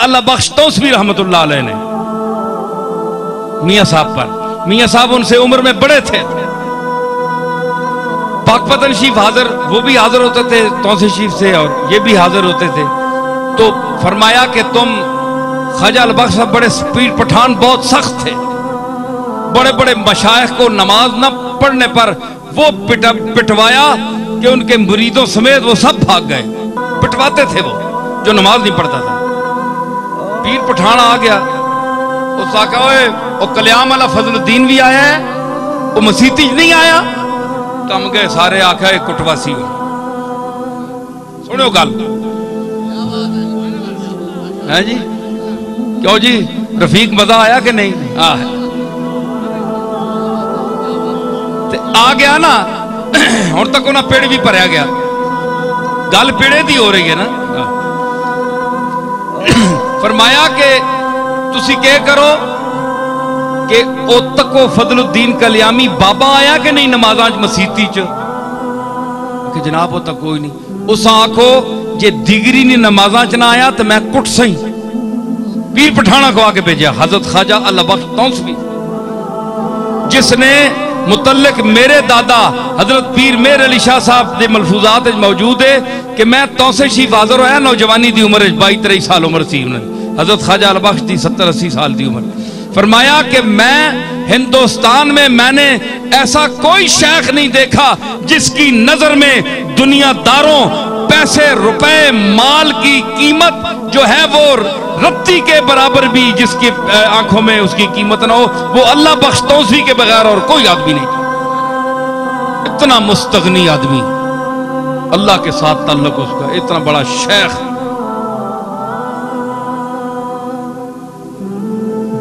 اللہ بخش توسوی رحمت اللہ علیہ نے میاں صاحب پر، میاں صاحب ان سے عمر میں بڑے تھے، پاک پتن شریف حاضر، وہ بھی حاضر ہوتے تھے توسیع شریف سے اور یہ بھی حاضر ہوتے تھے، تو فرمایا کہ تم خواجہ البخش صاحب بڑے سپیڈ پٹھان بہت سخت تھے، بڑے بڑے مشائخ کو نماز نہ پڑھنے پر وہ پٹوایا کہ ان کے مریدوں سمیت وہ سب بھاگ گئے، پٹواتے تھے وہ جو نماز نہیں پڑھتا تھا۔ پیر پٹھان آ گیا، اس آقا ہوئے وہ کلیام والا فضل الدین بھی آیا ہے، وہ مسیتی نہیں آیا، تم گئے سارے آقا ایک کٹواسی ہو سنو گل ہے جی، کیوں جی رفیق مزہ آیا کہ نہیں؟ آ گیا نا ہوں تک انہیں پیڑ بھی بھریا گیا، گل پیڑے دی ہو رہی ہے نا۔ فرمایا کہ تسی کہہ کرو کہ او تکو فضل الدین کلیامی بابا آیا کہ نہیں نمازاں مسیتی چ؟ کہ جناب وہ تک کوئی نہیں۔ اس آنکھو جے دیگری نہیں نمازاں چ نہ آیا تو میں کٹ سہی۔ پیر پٹھانا کو آگے بھیجا حضرت خواجہ اللہ بخش توسوی، جس نے متعلق میرے دادا حضرت پیر میر علی شاہ صاحب دے ملفوظات موجود ہے کہ میں توسیع شریف حاضر ہویا نوجوانی دی عمر 22-23 سال عمر سی انہوں نے، حضرت خواجہ البخش دی 70-80 سال دی عمر۔ فرمایا کہ میں ہندوستان میں نے ایسا کوئی شیخ نہیں دیکھا جس کی نظر میں دنیا داروں پیسے روپے مال کی قیمت جو ہے وہ رتی کے برابر بھی جس کی آنکھوں میں اس کی قیمت نہ ہو، وہ اللہ بخش توسوی کے بغیر اور کوئی آدمی نہیں۔ اتنا مستغنی آدمی، اللہ کے ساتھ تعلق اس کا، اتنا بڑا شیخ۔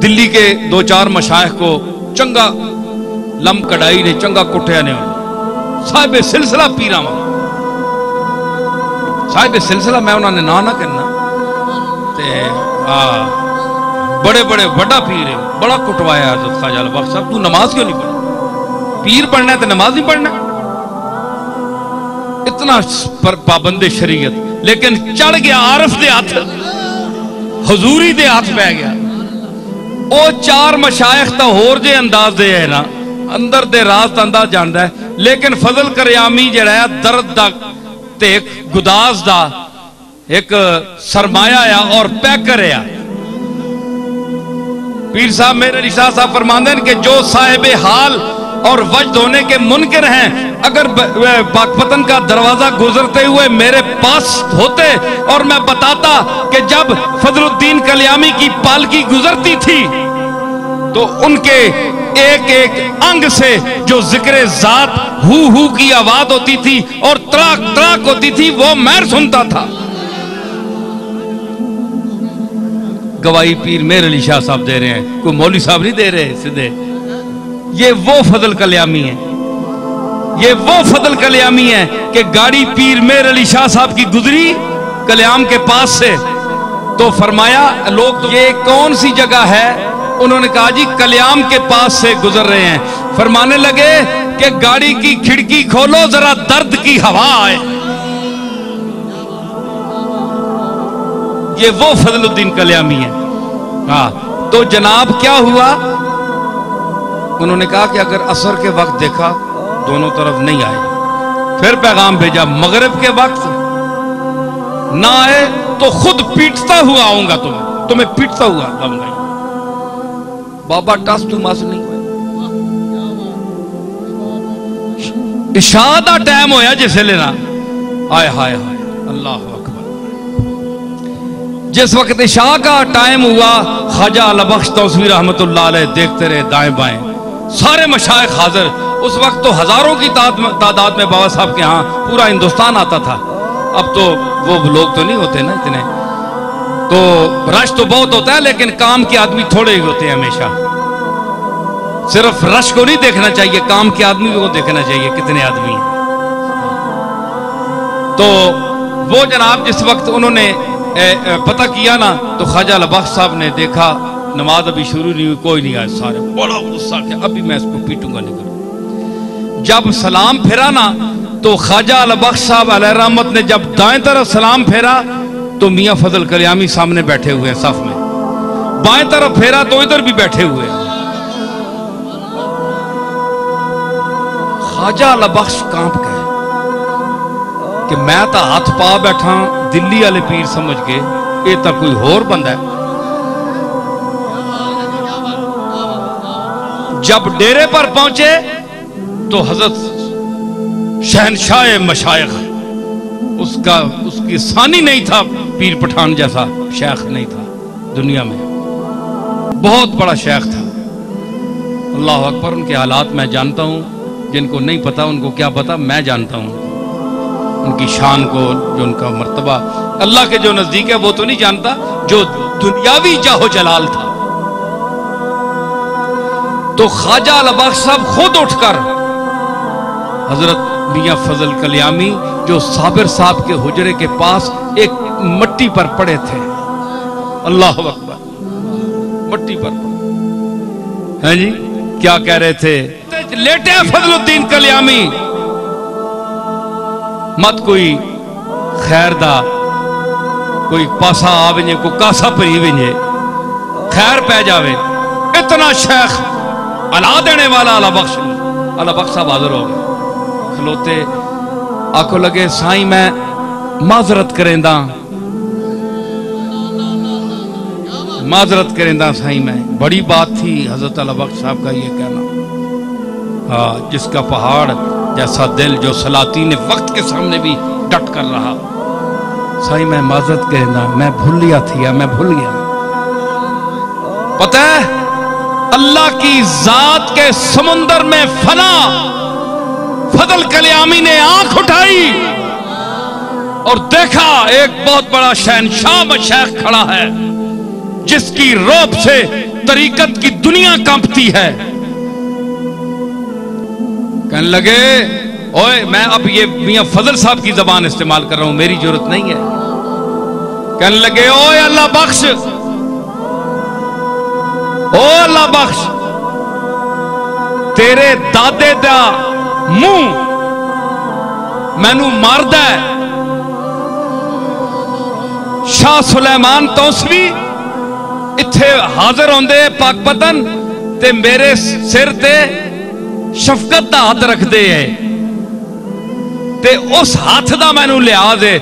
دلی کے 2-4 مشائخ کو چنگا لم کڑائی نے چنگا کٹیا نے صاحب سلسلہ پیراں صاحب سلسلہ میں انہوں نے نہ کرنا تے بڑے بڑے بڑا پیر ہے، بڑا کٹوایا حضرت خواجہ البخش صاحب، تو نماز کیوں نہیں پڑھنا؟ پیر پڑھنا ہے تو نماز نہیں پڑھنا؟ اتنا پابند شریعت، لیکن چڑھ گیا عارف دے ہاتھ، حضوری دے ہاتھ پہ گیا۔ او 4 مشائخ تا ہور جے انداز دے ہے نا، اندر دے راز تا انداز جاندا ہے، لیکن فضل کریامی جڑا ہے درد دا تے ایک گداز دا ایک سرمایہ ہے اور پیکر ہے۔ پیر صاحب میرے علی شاہ صاحب فرماندے ہیں کہ جو صاحب حال اور وجد ہونے کے منکر ہیں اگر پاک پتن کا دروازہ گزرتے ہوئے میرے پاس ہوتے اور میں بتاتا کہ جب فضل الدین کلیامی کی پالکی گزرتی تھی تو ان کے ایک ایک انگ سے جو ذکر ذات ہو کی آواز ہوتی تھی اور تراک تراک ہوتی تھی وہ میں سنتا تھا۔ گواہی پیر میر علی شاہ صاحب دے رہے ہیں، کوئی مولوی صاحب نہیں دے رہے سدھے۔ یہ وہ فضل کلیامی ہے، یہ وہ فضل کلیامی ہے کہ گاڑی پیر میر علی شاہ صاحب کی گزری کلیام کے پاس سے تو فرمایا لوگ یہ کون سی جگہ ہے؟ انہوں نے کہا جی کلیام کے پاس سے گزر رہے ہیں۔ فرمانے لگے کہ گاڑی کی کھڑکی کھولو ذرا درد کی ہوا آئے۔ یہ وہ فضل الدین کلیامی ہے۔ ہاں تو جناب کیا ہوا؟ انہوں نے کہا کہ اگر عصر کے وقت دیکھا دونوں طرف نہیں آئے، پھر پیغام بھیجا مغرب کے وقت نہ آئے تو خود پیٹتا ہوا آؤں گا، تمہیں پیٹتا ہوا آؤں گا۔ بابا ٹاس تو ماس نہیں ہوئے، عشاء دا ٹائم ہویا جسے لینا آئے ہائے ہائے اللہ اکبر۔ جس وقت عشاء کا ٹائم ہوا خواجہ البخش توسوی رحمت اللہ علیہ دیکھتے رہے دائیں بائیں، سارے مشائخ حاضر۔ اس وقت تو ہزاروں کی تعداد میں بابا صاحب کے ہاں پورا ہندوستان آتا تھا، اب تو وہ لوگ تو نہیں ہوتے نا اتنے، تو رش تو بہت ہوتا ہے لیکن کام کے آدمی تھوڑے ہی ہوتے ہیں ہمیشہ۔ صرف رش کو نہیں دیکھنا چاہیے، کام کے آدمی کو دیکھنا چاہیے کتنے آدمی ہیں۔ تو وہ جناب جس وقت انہوں نے پتہ کیا نا تو خواجہ البخش صاحب نے دیکھا نماز ابھی شروع نہیں ہوئی، کوئی نہیں آئے، سارے بڑا غصہ کیا ابھی میں اس کو پیٹوں گا نہیں کروں۔ جب سلام پھیرا نا تو خواجہ البخش صاحب علیہ رحمت نے جب دائیں طرف سلام پھیرا تو میاں فضل کلیامی سامنے بیٹھے ہوئے ہیں صف میں، بائیں طرف پھیرا تو ادھر بھی بیٹھے ہوئے ہیں۔ خواجہ لبخش کانپ گئے کہ میں تا ہاتھ پا بیٹھا دلی والے پیر سمجھ کے، یہ تا کوئی اور بندہ ہے۔ جب ڈیرے پر پہنچے تو حضرت شہنشاہ مشائخ، اس کی ثانی نہیں تھا، پیر پٹھان جیسا شیخ نہیں تھا دنیا میں، بہت بڑا شیخ تھا۔ اللہ اکبر، ان کے حالات میں جانتا ہوں، جن کو نہیں پتا ان کو کیا پتا، میں جانتا ہوں ان کی شان کو، جو ان کا مرتبہ اللہ کے جو نزدیک ہے وہ تو نہیں جانتا، جو دنیاوی جاہو جلال تھا۔ تو خواجہ لبخش صاحب خود اٹھ کر حضرت میاں فضل کلیامی جو صابر صاحب کے حجرے کے پاس ایک مٹی پر پڑے تھے، اللہ اکبر، مٹی پر ہیں جی، کیا کہہ رہے تھے؟ لیٹے فضل الدین کلیامی، مت کوئی خیر دا کوئی پاسا آویں کو کاسا پری ویں خیر پہ جاوے، اتنا شیخ علا دینے والا علا بخش صاحب حاضر ہو گئے، کھلوتے آکو لگے سائیں میں معذرت کریں دا سائیں میں، بڑی بات تھی حضرت علا بخش صاحب کا یہ کہنا، ہاں جس کا پہاڑ جیسا دل، جو سلاطین وقت کے سامنے بھی ڈٹ کر رہا، سائیں میں معذرت کریں دا، میں بھول گیا پتہ ہے اللہ کی ذات کے سمندر میں فنا فضل کلیامی نے آنکھ اٹھائی اور دیکھا ایک بہت بڑا شہنشاہ مشائخ کھڑا ہے جس کی روب سے طریقت کی دنیا کانپتی ہے۔ کہنے لگے اوئے، میں اب یہ میاں فضل صاحب کی زبان استعمال کر رہا ہوں، میری ضرورت نہیں ہے۔ کہنے لگے اوئے اللہ بخش، او اللہ بخش، تیرے دادے دا منہ مینو مارد ہے، شاہ سلیمان توسوی اتھے حاضر ہوندے پاک پتن تے میرے سر تے شفقت دا ہاتھ رکھ دے ہے تے اس ہاتھ دا مینو لحاظ ہے